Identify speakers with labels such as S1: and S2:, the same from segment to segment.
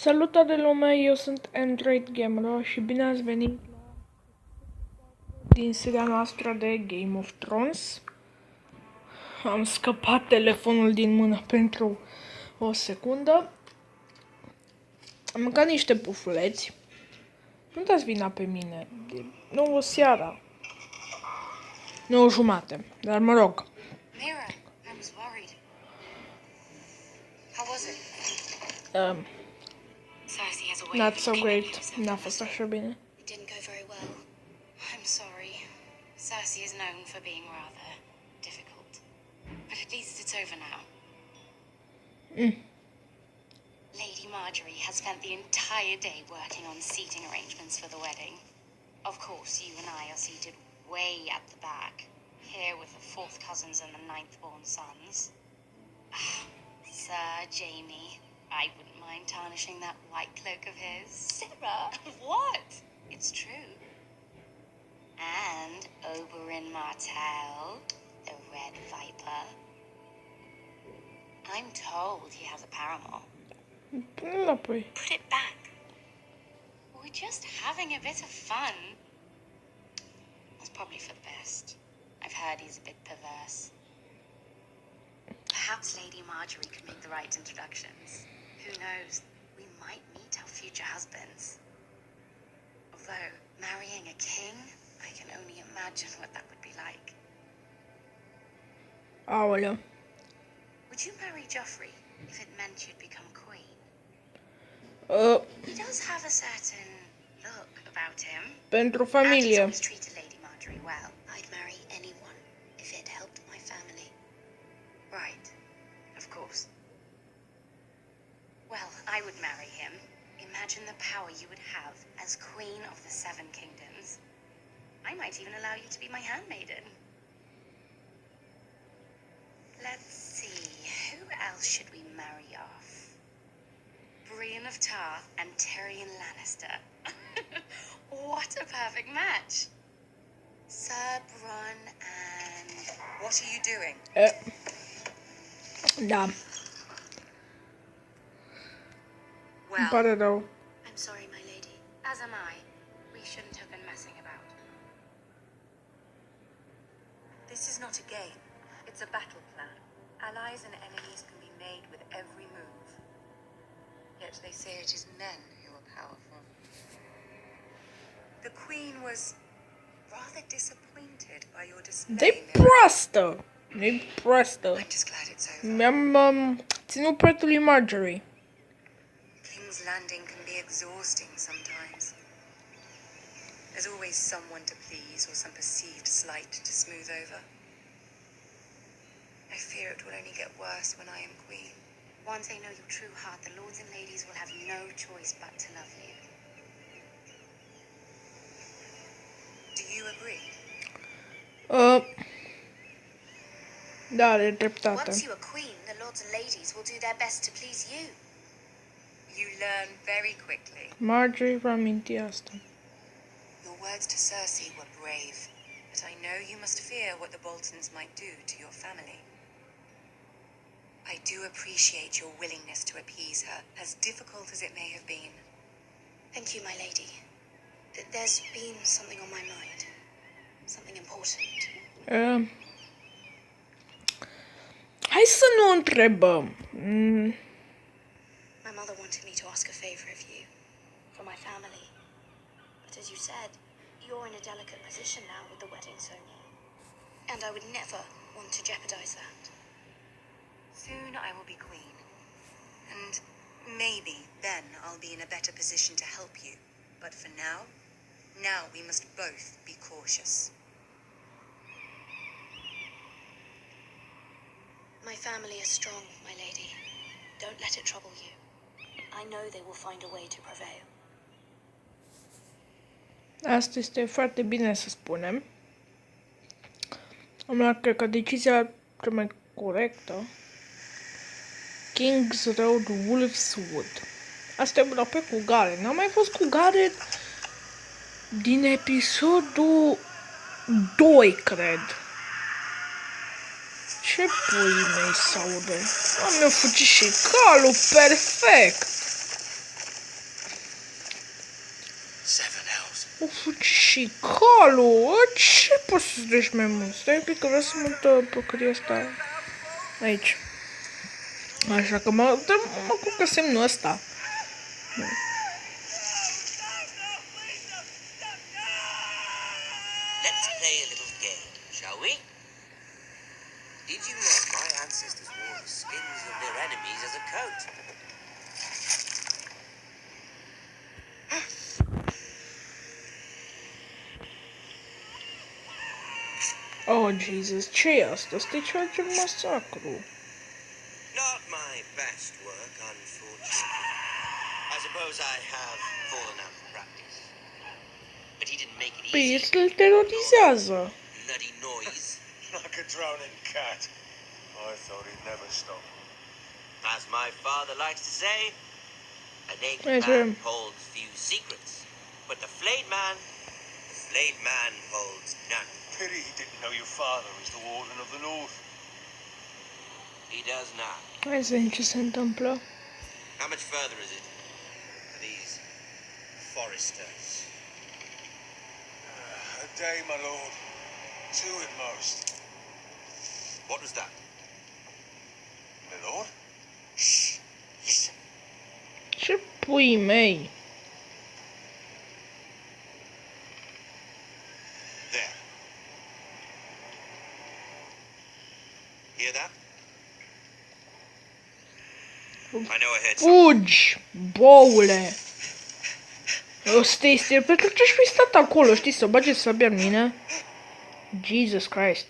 S1: Salutare lume, eu sunt Android Gamer și bine ați venit din seria noastră de Game of Thrones. Am scăpat telefonul din mână pentru o secundă. Am mâncat niște pufuleți. Nu dați vina pe mine. E 9 seara. 9 jumate. Dar mă rog.
S2: Mira, I was worried. How was it? Cersei has a way
S1: Not
S2: of
S1: so
S2: including
S1: great.
S2: himself
S1: N-a
S2: in
S1: fost
S2: the
S1: așa bine.
S2: It didn't go very well. I'm sorry. Cersei is known for being rather difficult. But at least it's over now. Lady Marjorie has spent the entire day working on seating arrangements for the wedding. Of course, you and I are seated way at the back, here with the fourth cousins and the ninth-born sons. Sir Jamie, I wouldn't mind tarnishing that white cloak of his. Sarah? What? It's true. And Oberyn Martell, the Red Viper. I'm told he has a paramour.
S1: Pune înapoi.
S2: Put it back. We're just having a bit of fun. That's probably for the best. I've heard he's a bit perverse. Perhaps Lady Marjorie could make the right introductions. Who knows? We might meet our future husbands. Although, marrying a king, I can only imagine what that would be like.
S1: Aoleu.
S2: Would you marry Joffrey if it meant you'd become queen? He does have a certain look about him.
S1: Pentru
S2: And he's
S1: familie.
S2: always treated Lady Marjorie well. I'd marry anyone if it helped my family. Right. Of course. Well, I would marry him. Imagine the power you would have as Queen of the Seven Kingdoms. I might even allow you to be my handmaiden. Let's see. Who else should we marry off? Brienne of Tarth and Tyrion Lannister. What a perfect match. Sir Bronn and... What are you doing?
S1: Da. Îmi
S2: Well,
S1: pare rău.
S2: I'm sorry, my lady. As am I. We shouldn't have been messing about.
S3: This is not a game. It's a battle plan. Allies and enemies can be made with every move. Yet they say it is men who are powerful. The Queen was rather disappointed by your display.
S1: De proastă! E proastă.
S3: I'm just glad it's over.
S1: Mi-am ținut prețul lui Marjorie.
S3: King's Landing can be exhausting sometimes. There's always someone to please or some perceived slight to smooth over. I fear it will only get worse when I am queen.
S2: Once they know your true heart, the lords and ladies will have no choice but to love you.
S3: Do you agree?
S1: Da, are dreptate.
S2: Once you are queen, the lords and ladies will do their best to please you.
S3: You learn very quickly.
S1: Marjorie va aminti asta.
S3: Your words to Cersei were brave, but I know you must fear what the Boltons might do to your family. I do appreciate your willingness to appease her, as difficult as it may have been.
S2: Thank you, my lady. There's been something on my mind. Something important.
S1: Hai să nu întrebăm.
S2: My mother wanted me to ask a favor of you. For my family. But as you said, you're in a delicate position now with the wedding so near. And I would never want to jeopardize that.
S3: Soon I will be queen, and maybe then I'll be in a better position to help you. But for now we must both be cautious.
S2: My family is strong, my lady. Don't let it trouble you. I know they will find a way to prevail.
S1: Asta este foarte bine să spunem. Am luat, cred că, decizia cea mai corectă. King's Road, Wolfswood. Asta e aproape cu Garen. N-am mai fost cu Garen din episodul 2, cred. Ce pui mei s-aude? Mi-a fugit și calul, perfect! Uf, și calul! Ce poți să duci mai mult? Stai un pic că vreau să mut păcăria asta aici. Așa că mă culc că semnul ăsta.
S4: Let's play a little game, shall we? Did you know my ancestors wore the skins of their enemies as a coat?
S1: Oh, Jesus, ce e asta? Asta e ceva ce masacru.
S4: Not my best work, unfortunately. I suppose I have fallen out of practice. But he didn't make it
S1: Păi,
S4: easy.
S1: îl terorizează.
S4: Bloody noise.
S5: Like a drowning cat. I thought he'd never stop.
S4: As my father likes to say, a naked
S1: Yes,
S4: man
S1: ma'am.
S4: holds few secrets, but the flayed man holds none.
S5: Pity he didn't know your father was the Warden of the North.
S4: He does not.
S1: Hai să vedem ce se întâmplă.
S4: How much further is it for these foresters?
S5: A day, my lord. 2 at most.
S4: What was that?
S5: My lord?
S4: Shh! Listen.
S1: Ce pui mei?
S4: There. Hear that? I know I heard something.
S1: Fugi, boule! Stai, pentru ce-și fi stat acolo, știi, să bage sabia în mine? Jesus Christ.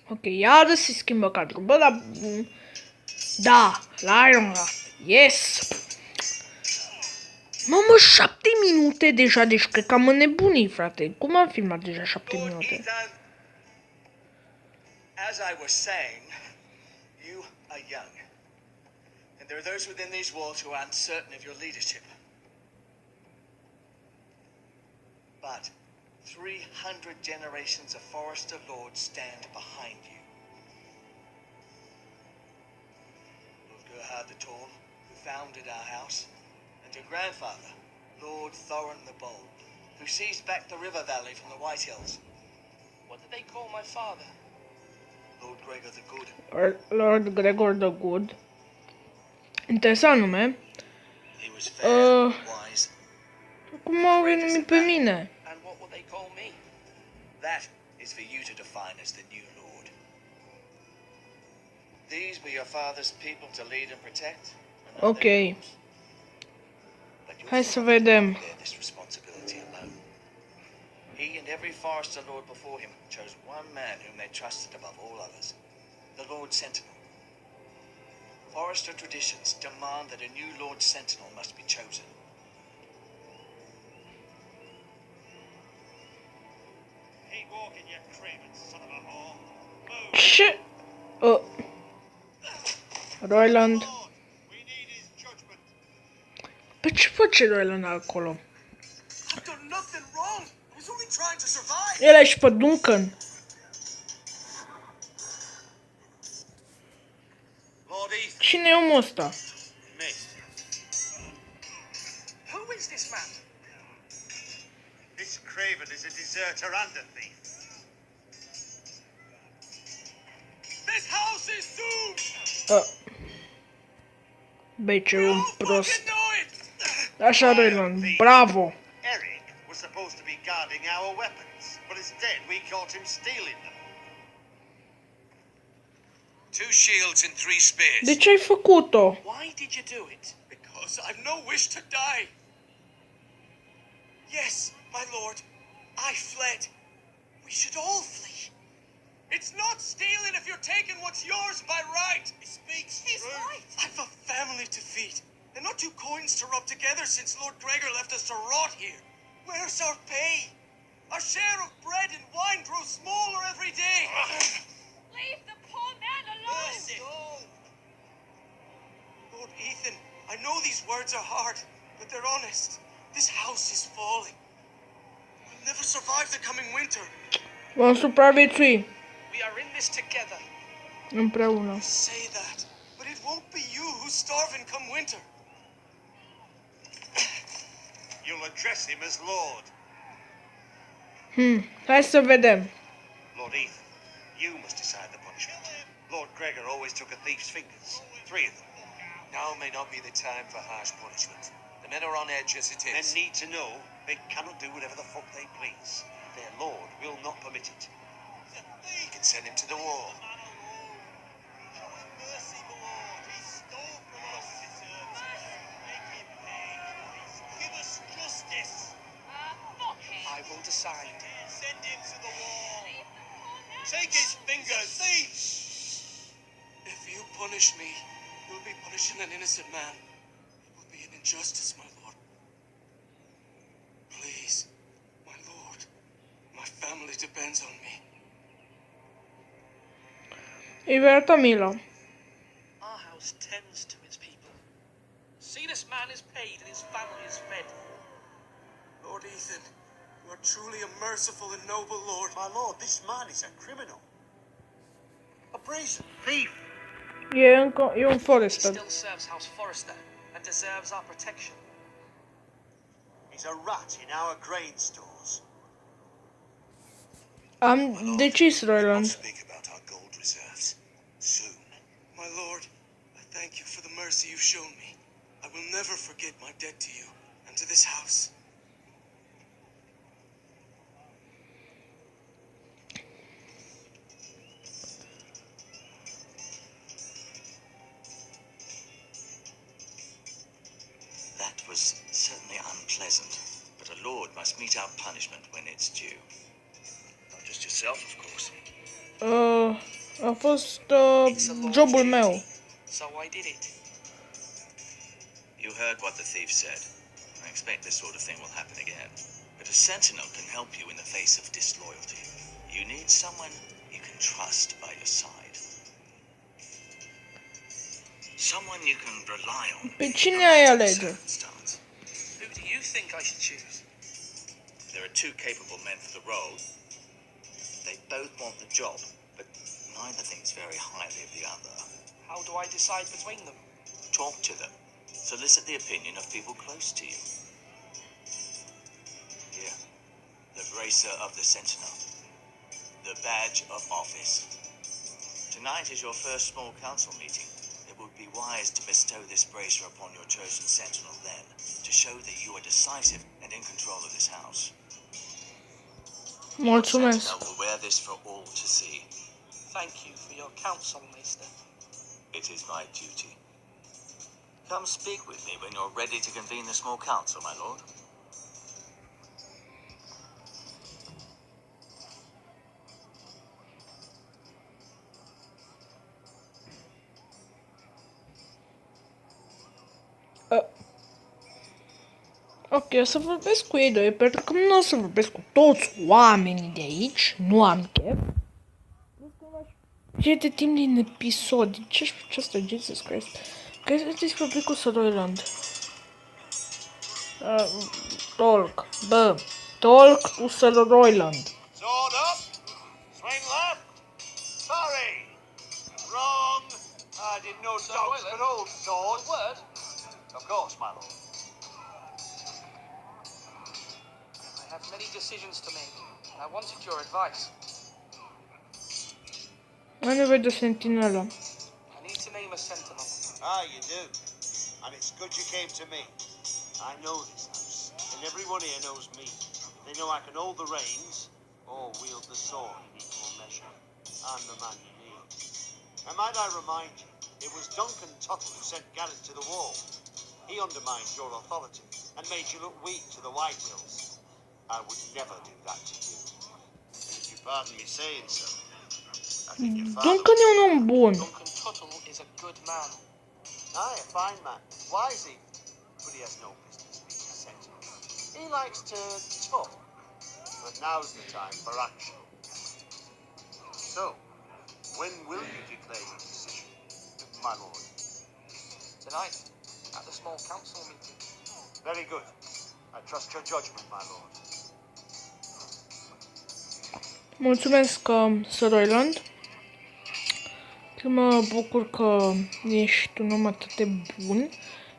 S1: Ok, iară se schimbă cadrul, bă, dar... Da, la Iron Man. Yes! Mamă, 7 minute deja, deci cred că am înnebunit, frate. Cum am filmat deja 7
S5: Lord
S1: minute?
S5: Ethan, as I was saying, you are young. And there are those within these walls who are uncertain of your leadership. But 300 generations of Forester Lords stand behind you. Lord Gerhard the Tall, who founded our house, and your grandfather, Lord Thorin the Bold, who seized back the river valley from the White Hills. What did they call my father? Lord Gregor the Good.
S1: Lord Gregor the Good. Interesant nume.
S5: He was fair, wise.
S1: Cum m-au renumit pe mine?
S5: And what will they call me? That is for you to define as the new Lord. These were your father's people to lead and protect. And now
S1: Ok.
S5: they're yours. But you're
S1: Hai să
S5: not
S1: vedem.
S5: to bear this responsibility alone. He and every Forester Lord before him chose one man whom they trusted above all others, the Lord Sentinel. Forester traditions demand that a new Lord Sentinel must be chosen. Keep walking, you craven son of a whore. Move.
S1: Ce? Roiland.
S5: Lord, we need his judgment.
S1: Pe ce face Roiland acolo?
S5: I've done nothing wrong. I was only trying to survive.
S1: El e și pe Duncan.
S5: Lord Ethan.
S1: Cine e omul ăsta?
S5: Missed. Who is this man? This craven is a deserter and a thief. This house is doomed.
S1: Băi, ce
S5: We
S1: om
S5: all
S1: prost.
S5: fucking know it.
S1: Așa, Roiland, bravo.
S5: Eric was supposed to be guarding our weapons, but instead we caught him stealing them. 2 shields and 3 spears.
S1: De ce ai făcut-o?
S5: Why did you do it? Because I've no wish to die. Yes, my lord. I fled. We should all flee. It's not stealing if you're taking what's yours by right. He speaks He's true. Right. I've a family to feed, and not 2 coins to rub together since Lord Gregor left us to rot here. Where's our pay? Our share of bread and wine grows smaller every day.
S2: Leave the poor man alone!
S5: No. Lord Ethan, I know these words are hard, but they're honest. This house is falling. We'll never survive the coming winter.
S1: Vom supraviețui
S5: We are in this together.
S1: împreună.
S5: Say that, but it won't be you who's starving come winter. you'll address him as Lord.
S1: Hai să vedem.
S5: Lord Ethan, you must decide the punishment. Lord Gregor always took a thief's fingers. 3 of them.
S6: Now may not be the time for harsh punishment. The men are on edge as it
S5: Men
S6: is.
S5: need to know they cannot do whatever the fuck they please. Their Lord will not permit it.
S6: You can send him to the wall.
S5: Give us justice.
S6: I will decide.
S5: Send him to the wall. Take his fingers. Thief!
S6: If you punish me, you will be punishing an innocent man. It will be an injustice, my lord. Please, my lord, my family depends on me.
S1: Îi verta milă.
S7: Our house tends to its people. See, this man is paid and his family is fed.
S6: Lord Ethan, you are truly a merciful and noble lord.
S5: My lord, this man is a criminal. A brazen thief.
S1: E un Forester.
S7: Still serves House Forrester and deserves our protection.
S5: He's a rat in our grain stores.
S1: Am decis, Roiland.
S6: Speak about our gold reserves soon. My lord, I thank you for the mercy you've shown me. I will never forget my debt to you and to this house.
S8: That was certainly unpleasant, but a lord must mete out punishment when it's due. Not just yourself, of course.
S1: A fost
S7: It's a lord's
S1: jobul
S7: duty,
S1: meu.
S7: so I did it.
S8: You heard what the thief said. I expect this sort of thing will happen again. But a sentinel can help you in the face of disloyalty. You need someone you can trust by your side. Someone you can rely on.
S1: Pe
S8: in
S1: cine
S8: no
S1: ai
S8: matter the
S1: alege?
S8: circumstance.
S7: Who do you think I should choose?
S8: There are 2 capable men for the role. They both want the job, but neither thinks very highly of the other.
S7: How do I decide between them?
S8: Talk to them. Solicit the opinion of people close to you. Here, the bracer of the Sentinel. The badge of office. Tonight is your first small council meeting. It would be wise to bestow this bracer upon your chosen Sentinel then, to show that you are decisive and in control of this house. Your
S1: Mulțumesc.
S8: Sentinel will wear this for all to see.
S7: Thank you for your counsel, Maester.
S8: It is my duty. Come speak with me when you're ready to convene the small council, my lord.
S1: Ok, o să vorbesc cu ei doi, pentru că nu o să vorbesc cu toți oamenii de aici, nu am chef. Ce de timp din episod, ce-și face asta, Jesus Christ? Că să-ți vorbi cu Sir Roiland. Talk, talk to Sir Roiland.
S5: Sword up. Swing left. Sorry. Wrong. I didn't know
S7: Sir
S5: dogs
S7: Royland?
S5: could hold swords.
S7: Word?
S5: Of course, my lord.
S7: I have many decisions to make, and I wanted your advice.
S1: Ai nevoie de sentinelă.
S7: I need to name a sentinel.
S5: Ah, you do. And it's good you came to me. I know this house, and everyone here knows me. They know I can hold the reins or wield the sword in equal measure. I'm the man you need. And might I remind you, it was Duncan Tuttle who sent Garrett to the wall. He undermined your authority and made you look weak to the Whitewills. I would never do that to you. And if you pardon me saying so, I think your father...
S1: Duncan e un om bun.
S7: Duncan Tuttle is a good man.
S5: Aye, a fine man. Wise even. But he has no business being a sentinel. He likes to talk. But now's the time for action. So, when will you declare your decision, my lord?
S7: Tonight, at the small council meeting.
S5: Very good. I trust your judgment, my lord.
S1: Mulțumesc, Sir Roiland. Mă bucur că ești un om atât de bun.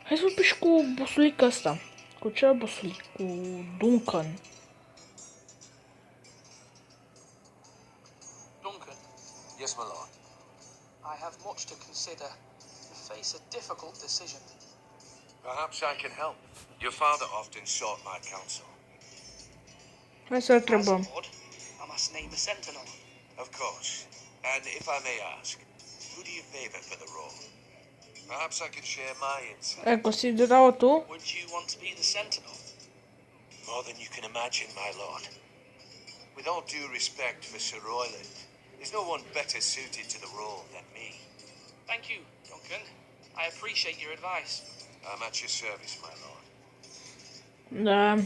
S1: Hai să vorbim și cu bosulica asta. Cu ce bosului? Cu Duncan.
S7: Duncan,
S5: Yes, my lord.
S7: I have much to consider. You face a difficult decision.
S6: Perhaps I can help. Your father often sought my counsel.
S1: Hai să-l
S7: As
S1: întrebăm.
S7: Lord, I must name the Sentinel.
S6: Of course. And if I may ask, who do you favor for the role? Perhaps I could share my insight.
S1: Ai considera-o tu?
S7: Would you want to be the Sentinel?
S6: More than you can imagine, my lord. With all due respect for Sir Royland, there's no one better suited to the role than me.
S7: Thank you, Duncan. I appreciate your advice.
S6: I'm at your service, my lord.
S1: Da.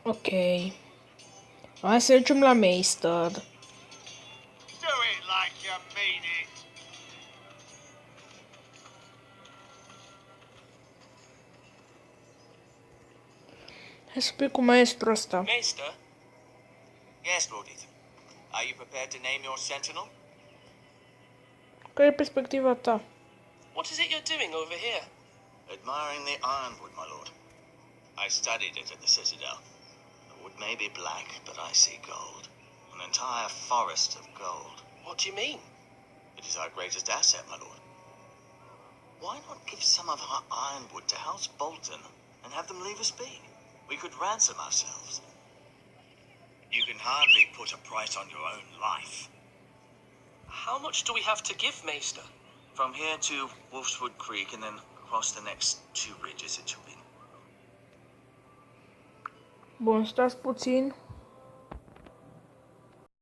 S1: Ok. Hai să mergem la Meister.
S5: Do it like you mean it.
S1: Hai să spui cu maestru ăsta.
S7: Maester,
S8: Yes, Lord Ethan. Are you prepared to name your sentinel?
S1: Care e perspectiva ta?
S7: what is it you're doing over here?
S8: Admiring the ironwood, my lord. I studied it at the Citadel. The wood may be black, but I see gold. An entire forest of gold.
S7: What do you mean?
S8: It is our greatest asset, my lord. Why not give some of our ironwood to House Bolton and have them leave us be? We could ransom ourselves. You can hardly put a price on your own life.
S7: How much do we have to give, Maester?
S8: From here to Wolfswood Creek and then across the next 2 ridges it shall be.
S1: Bun, stați puțin.